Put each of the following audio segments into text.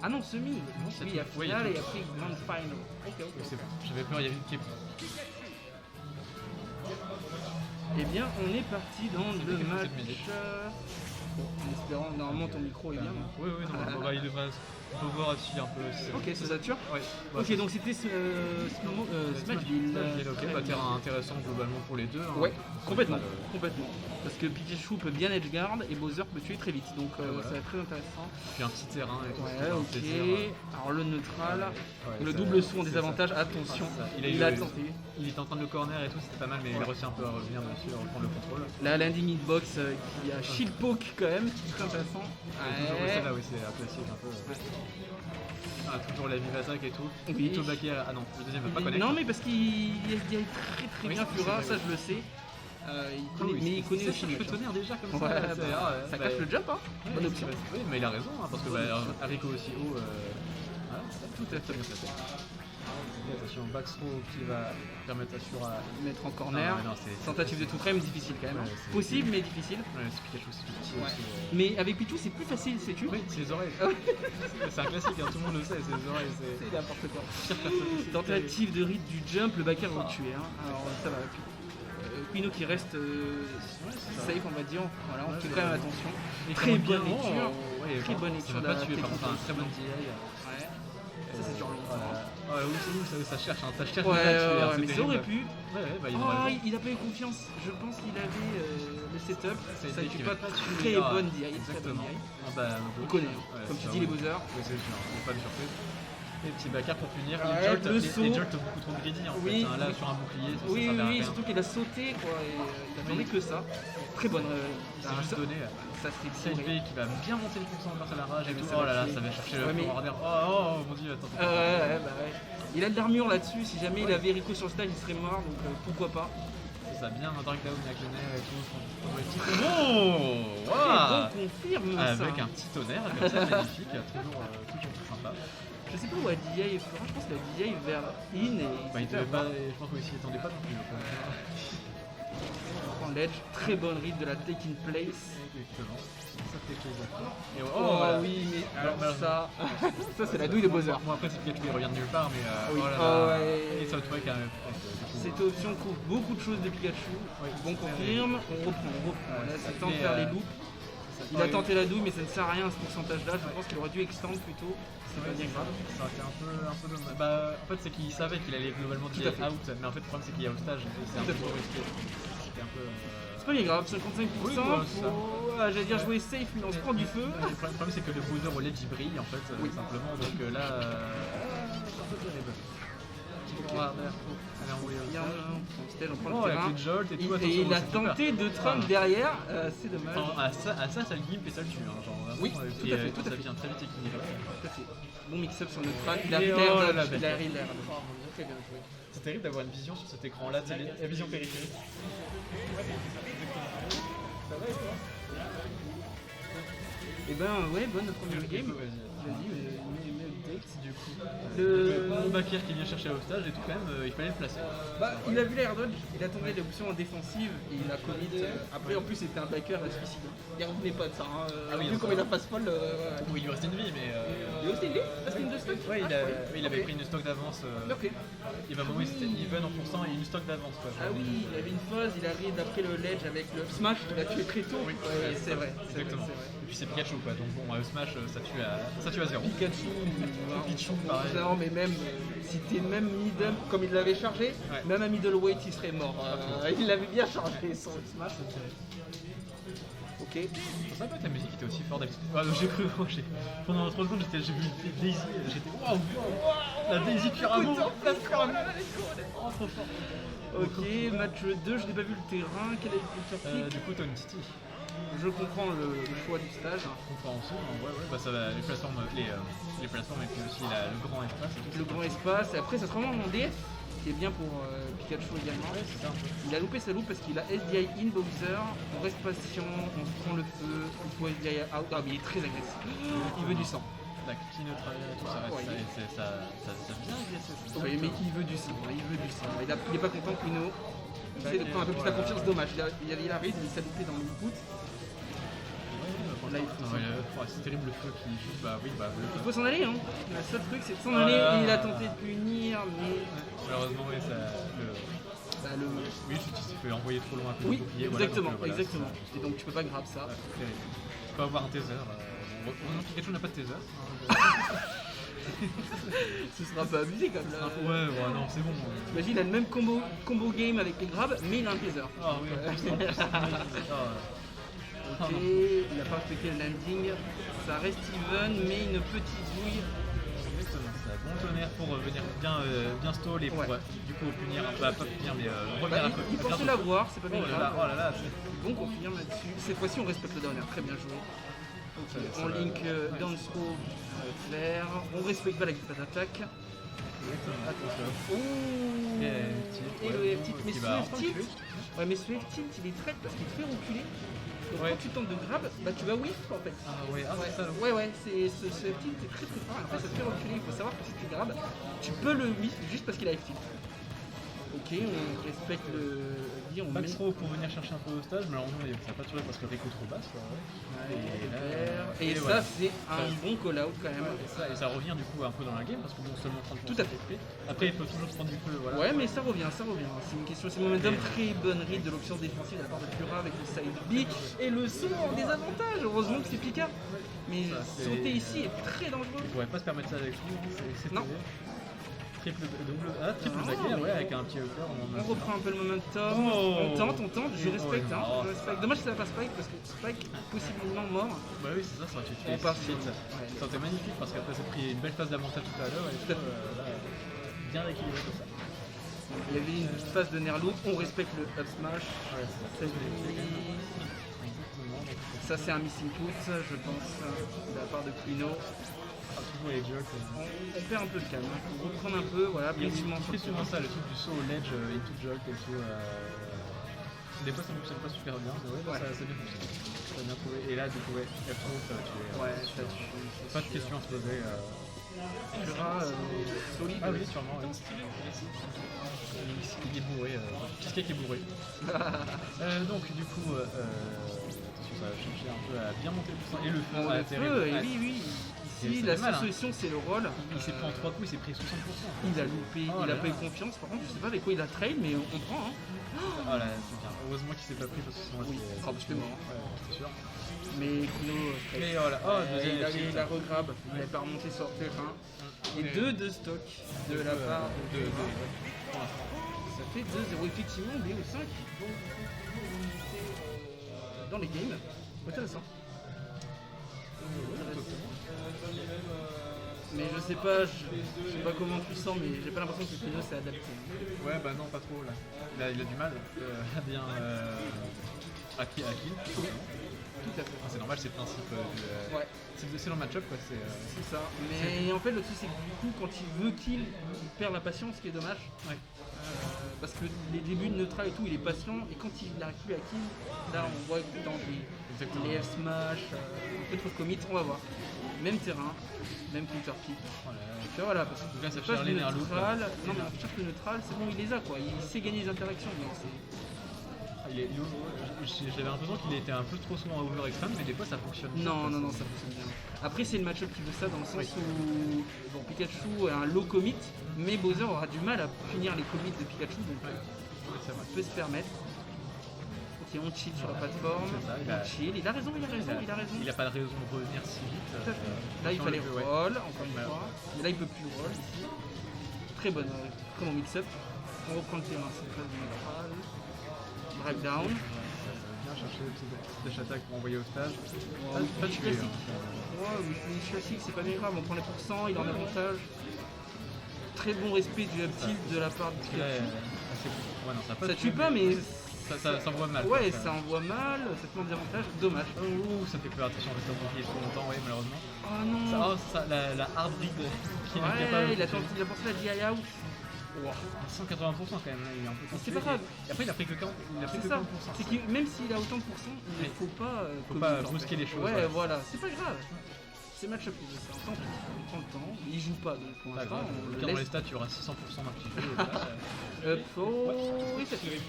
Ah non, semi. Non, c'est Oui, il y a tout. Oui, finale il y et a après grand final. Ok. C'est bon. J'avais peur, il y avait une qui Eh bien, on est parti dans C'était le quelques match. minutes. Bon, en espérant, normalement ton micro est bien. Oui, non, bah, il devrait. On peut voir ici un peu. Si Ok, ça sature. Ouais. Ok, donc c'était Smashville. Ok, bah terrain intéressant globalement pour les deux. Hein. Ouais, complètement, Pas le- complètement. Parce que Pikachu peut bien edgeguard et Bowser peut tuer très vite, donc voilà. ça va être très intéressant. Puis un petit terrain et tout. Ouais, ça fait un ok. plaisir. Alors le neutral, Ouais, le ça- double saut en c'est désavantage, ça. attention. Ça. Il a tenté. Il était en train de le corner et tout, c'était pas mal, mais il a réussi un peu à revenir dessus, à reprendre le contrôle. La landing hitbox qui a shield poke quand même, très intéressant. Toujours celle-là, oui, c'est un classique un peu. Ah, toujours la vive attaque et tout. Oui. Plutôt backé. Ah non, le deuxième va pas connecter. Non mais parce qu'il est très Oui, bien c'est Fura, vrai, ça oui. je le sais. Mais il connaît aussi le tonnerre déjà comme Ouais, ça. ça cache le jump, hein. Bonne option. Oui, mais il a raison, hein, parce que Hariko aussi haut. Voilà, Tout à fait. bien fait. Attention, back throw qui va permettre à Shura. Mettre en corner. Non, c'est- Tentative de tout frame, difficile quand même. Ouais, hein. c'est- Possible mais difficile. Ouais, c'est Pikachu, c'est tout petit Ouais. aussi. Mais avec Pichu c'est plus facile, sais-tu? Oui, c'est les oreilles. C'est un classique, hein, tout le monde le sait, c'est les oreilles. C'est n'importe quoi. Pire personne. Tentative de read du jump, le backer va le tuer. Hein. Alors ça va. Quino qui reste safe, on va dire. Voilà, on fait quand même attention. Très bonne lecture. Très bonne lecture de pas la tué par contre, technique. très bonne DI. Ouais. Ça c'est dur. Oui, c'est nous, ça cherche, hein, ça cherche Ouais, pas à tuer, hein, mais c'est ça aurait terrible. pu. Ouais, bah il Oh, aurait raison. il a pas eu confiance. Je pense qu'il avait le setup. Ça a Ça été tue qu'il pas va pas tuer, très ah, bonne DI. Très bonne Exactement. DI. Ah bah, Il connaît, hein. ouais, Comme tu c'est dis les vrai. Bowser. Oui, c'est sûr, pas de surprise. Et petit backer pour punir. Ouais, Les jolts, le saut. les jolts beaucoup trop greedy en Oui. fait. Hein, là sur un bouclier, ça Oui, servait à oui, rien. surtout qu'il a sauté quoi. Et, il attendait que ça. Très bonne. Il s'est juste donné. Ça c'est Sage bourré. B qui va bien monter le pourcent grâce à la rage et Ouais, tout. ça Oh va là là, tuer. ça va chercher Ouais, le mais- pouvoir d'air. Oh mon dieu, attends. Ouais. Il a de l'armure là-dessus, si jamais il avait Rico sur le stage, il serait mort, donc pourquoi pas. Ça bien un drag down avec le nerf et tout. Oh, Et waouh. donc confirme ça. Avec un petit tonnerre comme ça, magnifique, toujours très sympa. Je sais pas où DI fera, je pense que la DI vers in et Bah, il devait pas, je pense qu'il s'y attendait pas non plus. prend l'edge, très bonne read de la take in place. Exactement. Ça fait plaisir. Et Oh, voilà. oui, mais Alors, alors ça, ça c'est la douille de Bowser. Moi après, c'est Pikachu, il revient de nulle part, mais Oui. oh là Oh, là. ouais. Et ça quand même. Cette option couvre beaucoup de choses de Pikachu. Bon confirme, on reprend. Là c'est temps de faire les loops. Il a tenté la douille mais ça ne sert à rien à ce pourcentage là, je pense qu'il aurait dû extendre plutôt. C'est pas bien grave. Ça aurait été un peu dommage. Bah, en fait, c'est qu'il savait qu'il allait globalement Tout à dire fait. out, mais en fait, le problème, c'est qu'il y a au stage, et c'est un Tout à peu fait. risqué. C'était un peu. C'est pas bien grave, 55%, Oui, bah, ça. j'allais dire jouer safe mais on se prend du feu. Le problème, c'est que le Bowser au ledge il brille en fait, simplement, donc là. C'est un peu terrible. Allez, envoyer au Bien, stage. on prend Oh, le avec terrain. les jolt et tout, Et attention, il a c'est super. tenté de trump derrière, c'est dommage. Enfin, à ça, ça le gimp et ça le tue. Hein, genre, vraiment, Oui, et tout puis, à fait, tout à ça fait. devient très vite équilibré. Tout à fait. Bon mix-up sur notre track, il a Et l'air oh là là, il a belle l'air. Très bien joué. C'est terrible d'avoir une vision sur cet écran là, c'est la vision périphérique. Et ben ouais, bonne première game. Vas-y. Vas-y, mais update. Du coup, Le Bakir qui vient chercher l'hostage et tout, quand même, il fallait le placer. Bah, il a vu l'air dodge, il attendait l'option en défensive et il a commit. Après, en plus, c'était un backer à suicide. Il revenait pas de ça. Hein. Ah oui, vu comme il a passe folle. Oui, il lui restait une vie, mais. Il a aussi une ligne. C'était une de stock. Ouais, il avait Ok. pris une stock d'avance. Ok. Il va moment où c'était even en pourcent et une stock d'avance. Quoi. Ah oui, il avait une phase, il arrive d'après le ledge avec le smash, il a tué très tôt. Oui, Ouais, c'est vrai. Exactement. Et puis c'est Pikachu quoi, donc bon, Smash ça tue à 0. Pikachu, Pikachu, pareil. non mais même si t'es même middle comme il l'avait chargé, Ouais. même à middleweight il serait mort. Il l'avait bien chargé son smash. Ok. Je savais pas que la musique était aussi forte d'habitude. Ah, j'ai cru, pendant 3 secondes j'ai vu Daisy, j'étais waouh, la Daisy Pyramide. Oh, trop fort. Ok, match 2, je n'ai pas vu le terrain, quel est le sur Du coup t'as une Titi. Je comprends le choix du stage. Compréhension, ouais, bah ça va, les plateformes et puis aussi le grand espace. Et tout, Le grand espace, et après ça se remet en DF, qui est bien pour Pikachu également. Ouais, c'est ça. Il a loupé sa loupe parce qu'il a SDI in Bowser, on reste patient, on se prend le feu, il faut SDI out, ah mais il est très agressif, il veut du sang. La qui neutralise, tout ça reste Ouais, ça vient agressé. Oui, mais il veut du sang, il veut du sang. Il est pas content Quino. Il essaie de prendre un peu plus la confiance, dommage. Il arrive, il s'est loupé dans le input. Là, il faut c'est terrible le feu qui juste, bah oui, bah le il feu. faut s'en aller, hein. Le seul truc, c'est de s'en aller. Et il a tenté de punir, mais. Malheureusement, oui, ça. Oui, il s'est fait envoyer trop loin à cause Oui, du bouclier. exactement, Voilà, donc, exactement. Et donc tu peux pas grab ça. c'est terrible. Tu peux avoir un taser. Heureusement, Pikachu n'a pas de taser. Ce sera pas abusé comme là. Ouais, non, c'est bon. T'imagines, il a le même combo game avec les grabs, mais il a un taser. Ah oui, en plus. Ok, il a pas respecté le landing. Ça reste even, mais une petite bouille. Exactement, ça. Bon tonnerre pour venir bien stall et pour du coup punir un peu, pas punir mais revenir un peu. Il pensait l'avoir, c'est pas bien grave. Oh là là, Bon, on confirme là-dessus. Cette fois-ci, on respecte le downer, très bien joué. On link down throw clair. On respecte pas la grippe d'attaque. Exactement. Ouh. Et le F-tilt. Mais ce F-tilt, mais ce F-tilt, il est traite parce qu'il te fait reculer. Donc quand tu tentes de grab, bah tu vas whiff en fait. Ah ouais, c'est ça. Ouais, ce F-tilt est très fort. En fait, ça te fait reculer. Il faut savoir que si tu grabs, tu peux le whiff juste parce qu'il a F-tilt. Ok, on respecte le. On Back throw pour venir chercher un peu au stage, mais alors non, ça n'a pas duré parce que Rico trop basse. Et ça, c'est un bon call-out quand même. Et ça revient du coup un peu dans la game parce que bon, seulement 30%. Tout à fait. Après, il faut toujours se prendre du feu. Voilà. Ouais, mais ça revient. C'est une question, c'est momentum. Très bonne read de l'option défensive de la part de Pura avec le side B et le saut en désavantage. Heureusement que c'est Pika. Mais sauter ici est très dangereux. Il pourrait pas se permettre ça avec lui. C'est non. Triple baguette, avec un petit hauteur. On reprend un peu le momentum. On tente, je respecte. Je respecte. Dommage que ça va pas Spike parce que Spike est possiblement mort. Bah oui, c'est ça, ça aurait été on part vite. Ça aurait été magnifique parce qu'après, ça a pris une belle phase d'avantage tout à l'heure. Bien équilibré tout ça. Il y avait une petite phase de Nerloop, on respecte le up smash. Ça, c'est un missing put, je pense, de la part de Quino. On perd un peu le calme, on reprend un peu, voilà, blessement. Il fait souvent ça, le truc du saut au ledge, into jolt et tout. Des fois ça ne fonctionne pas super bien, mais ouais, ça a bien fonctionné. Ça a bien trouvé. Et là, du coup, F-throw, ça va tuer. Ouais, ça tue. Pas de question à se poser. Pura, solide. Ah oui, sûrement. Ouais. Il est bourré. Cheesecake est bourré. Donc, du coup, attention, ça va chercher un peu à bien monter le sang. Et le feu, oui. Ici, la seule solution, c'est le roll. Il s'est pris en 3 coups, il s'est pris 60%. Il a loupé, il a pas eu confiance. Par contre, je sais pas avec quoi il a trail, mais on prend. Oh là, c'est bien. Heureusement qu'il s'est pas pris parce que sinon, c'était mort. C'est sûr. Mais Kuno, il a regrab, il n'a pas remonté sur le terrain. Et 2 de stock de la part de ça fait 2-0 effectivement, BO5 dans les games. Intéressant. Mais je sais pas comment tu sens, mais j'ai pas l'impression que Kuno s'est adapté. Ouais, bah non, pas trop là. Il a du mal à bien à kill. Tout à fait. C'est normal, c'est le principe c'est dans le match-up quoi. C'est ça. Mais en fait, le truc c'est que du coup, quand il veut kill, il perd la patience, ce qui est dommage. Ouais. Parce que les débuts de neutral et tout, il est patient. Et quand il n'arrive plus à kill, là on voit que dans les F-smash, un peu trop de commit, on va voir. Même terrain, même counter pick. Voilà, parce que là, ça cherche le neutral. Non, mais cherche le neutral, c'est bon, il les a quoi. Il sait gagner les interactions. Donc j'avais l'impression qu'il était un peu trop souvent à overextend, mais des fois ça fonctionne. Non, ça fonctionne bien. Après, c'est le match-up qui veut ça dans le sens où Pikachu a un low commit, mais Bowser aura du mal à punir les commits de Pikachu, donc ça peut se permettre. Ok, on chill sur la plateforme, on chill, il a raison. Il a pas de raison de revenir si vite. Là, il fallait roll, encore une fois. Mais là, il peut plus roll ici. Très bonne, comment mix-up. On reprend le terrain, c'est très neutral. Breakdown. Bien chercher le petit dash attack pour envoyer au stage. Pas de classique. Ouais, mais classique, c'est pas bien grave, on prend les pourcents, il est en avantage. Très bon respect du up tilt de la part de Pikachu. Ça tue pas, mais ça envoie mal. Ouais, ça envoie mal, ça te met en désavantage, dommage. Ouh, ça fait peur, attention, reste en bouclier trop longtemps, oui, malheureusement. Oh non. La hard read qui est capable. Il a pensé la DI out. Wow. 180% quand même, là, il est un peu compliqué. C'est pas grave. Et après, il a pris que 40%. C'est ça. C'est que même s'il a autant de pourcents, il ne faut pas brusquer les choses. Ouais, voilà, c'est pas grave. C'est match-up pour ça. On prend le temps. Il joue pas donc pour l'instant. Dans les stats, il y aura 600% d'un petit peu. Oui, ça fait.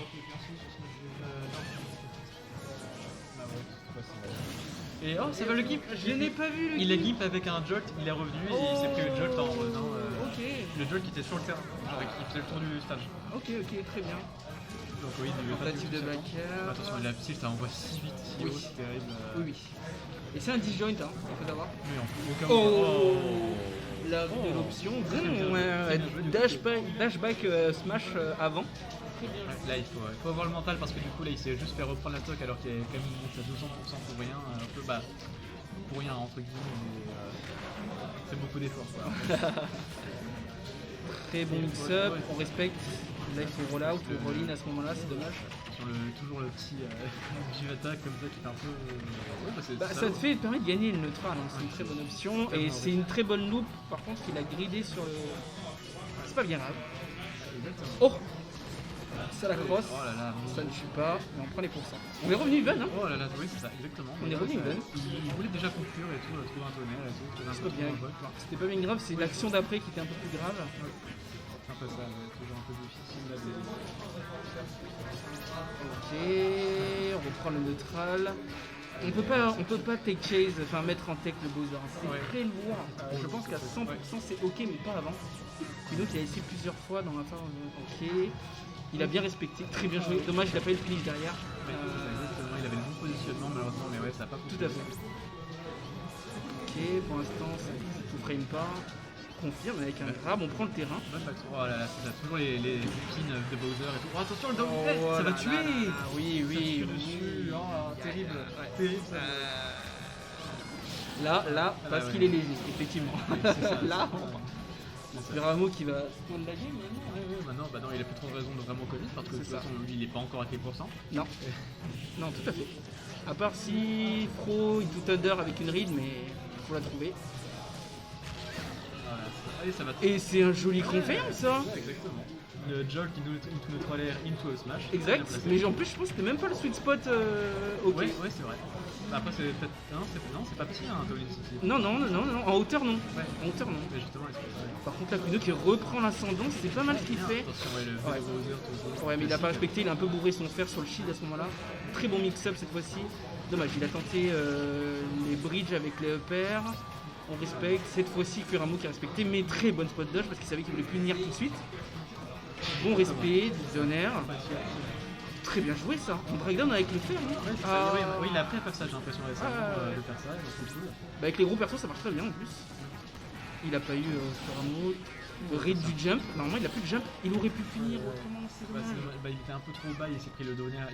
Et oh, ça va le gimp. Je n'ai pas vu le Il a gimp. gimp avec un jolt, il est revenu et il s'est pris le jolt en revenant. Ok, Le jolt qui était sur le terrain, genre il faisait le tour du stage. ok, très bien. Donc oui, il devait pas Tentative de du tout back air. Attention, la petite, ça envoie 6-8, si Oui. haut, c'est terrible. Oui. Et c'est un disjoint, hein, il faut savoir. Mais en aucun Oh, la Oh. de l'option. Très bien joué, très bien joué, du coup. Dashback smash avant. Ouais, là, il faut avoir le mental parce que du coup, là, il s'est juste fait reprendre la toque alors qu'il est quand même monté à 200% pour rien. Un peu, bah, pour rien, entre guillemets, mais c'est beaucoup d'efforts. Quoi. Très bon mix-up, on respecte. Là il faut roll out ou roll in à ce moment-là, c'est dommage. Sur toujours le petit Jivata comme ça qui est un peu. Ouais, Bah, ça te permet de gagner le neutral, hein. C'est une très bonne option. Et c'est une très bonne loop, par contre, qu'il a gridé sur le. C'est pas bien grave. Oh, ça la crosse, Oh là là, ça ne tue pas, mais on prend les pourcents. On est revenu even, hein. Oh là là, oui, c'est ça, exactement. On est revenu even. Il voulait déjà conclure et tout, trouver un tonnerre et tout. C'est pas bien. C'était pas bien grave, c'est l'action d'après qui était un peu plus grave. C'est un peu ça, toujours un peu difficile là. Ok, on reprend le neutral. On peut pas take chase, enfin mettre en tech le Bowser. C'est Ouais. très lourd. Je pense qu'à 100% c'est ok, mais pas avant. Kuno qui a essayé plusieurs fois dans la fin. Ok. Il a bien respecté, très bien joué. Dommage, il a pas eu le pilier derrière. Exactement, il avait le bon positionnement malheureusement, mais ouais, ça n'a pas Tout à fait. Ok, pour l'instant ça ne frame pas. Confirme avec un grab, on prend le terrain. Oh là là, c'est ça, toujours les pins de Bowser et tout. Oh, attention, le down Oh ça va là tuer. là. Oui, Ça tue oui. dessus. Oh, terrible. Ouais. Terrible ça. Là, parce ouais. qu'il est léger, effectivement. C'est ça, Là, c'est c'est Ramo qui va se prendre la game maintenant. bah non, il a plus trop de raison de vraiment connaître parce que de C'est toute ça. façon, lui, il est pas encore à quel pourcent. Non. Non, tout à fait. À part si Pro il tout Thunder avec une read, mais faut la trouver. Voilà. Allez, ça va. Et c'est un joli confirme ça. Ouais, exactement. Le Jolt into neutral air into a smash. Exact. Bien placé. Mais en plus je pense que c'était même pas le sweet spot ok. Ouais, c'est vrai. Bah, après, c'est peut-être. Non, c'est pas petit, hein, Dolin City. Non, en hauteur non. Ouais. En hauteur non. Mais justement, il Par contre là Kuno qui reprend l'ascendant, c'est pas mal ce qu'il fait. Attention, ouais, le Ouais. Bowser toujours. Ouais mais il a pas respecté, il a un peu bourré son fer sur le shield à ce moment-là. Très bon mix-up cette fois-ci. Dommage, il a tenté les bridges avec les uppers. On respecte, cette fois-ci Kuramo qui a respecté, mais très bonne spot dodge parce qu'il savait qu'il voulait plus venir tout de suite. Bon respect, du honneur. Très bien joué ça, on break down avec le fer. Hein. Ouais, c'est Ah. ça. Oui, il a appris à faire ça, j'ai l'impression récemment Ouais. de faire ça, donc c'est cool. Bah, avec les gros persos ça marche très bien en plus. Il a pas eu Kuramo, read du jump, normalement il a plus de jump, il aurait pu finir autrement, c'est Bah, dommage. il était un peu trop bas, il s'est pris le tonnerre,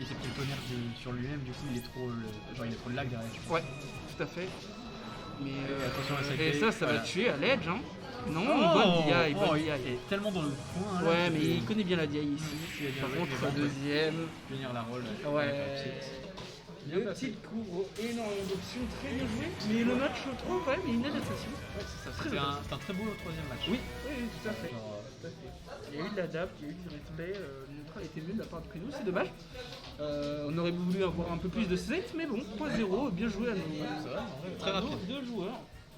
sur lui-même, du coup il est trop lag derrière. Je pense. Ouais, tout à fait. Mais attention à cette et grille, ça va voilà. tuer à l'edge hein. Non, Oh, bonne DI, bonne il DI. est tellement dans le coin. Là, Ouais, que mais c'est- il connaît bien la DI ici. Il a bien Par joué, contre, mais bon, deuxième. Venir la roll. Ouais. Le petit couvre énormément d'options, très bien joué. Mais le match 3 quand même, il y a une adaptation. C'était un très beau troisième match. Oui, tout à fait. Genre, Il y a eu de l'adapt, il y a eu du respect. Le neutral était mieux de la part de Kuno, c'est dommage. On aurait voulu avoir un peu plus de set, mais bon, 3-0, bien joué à nos, très rapide. deux joueurs.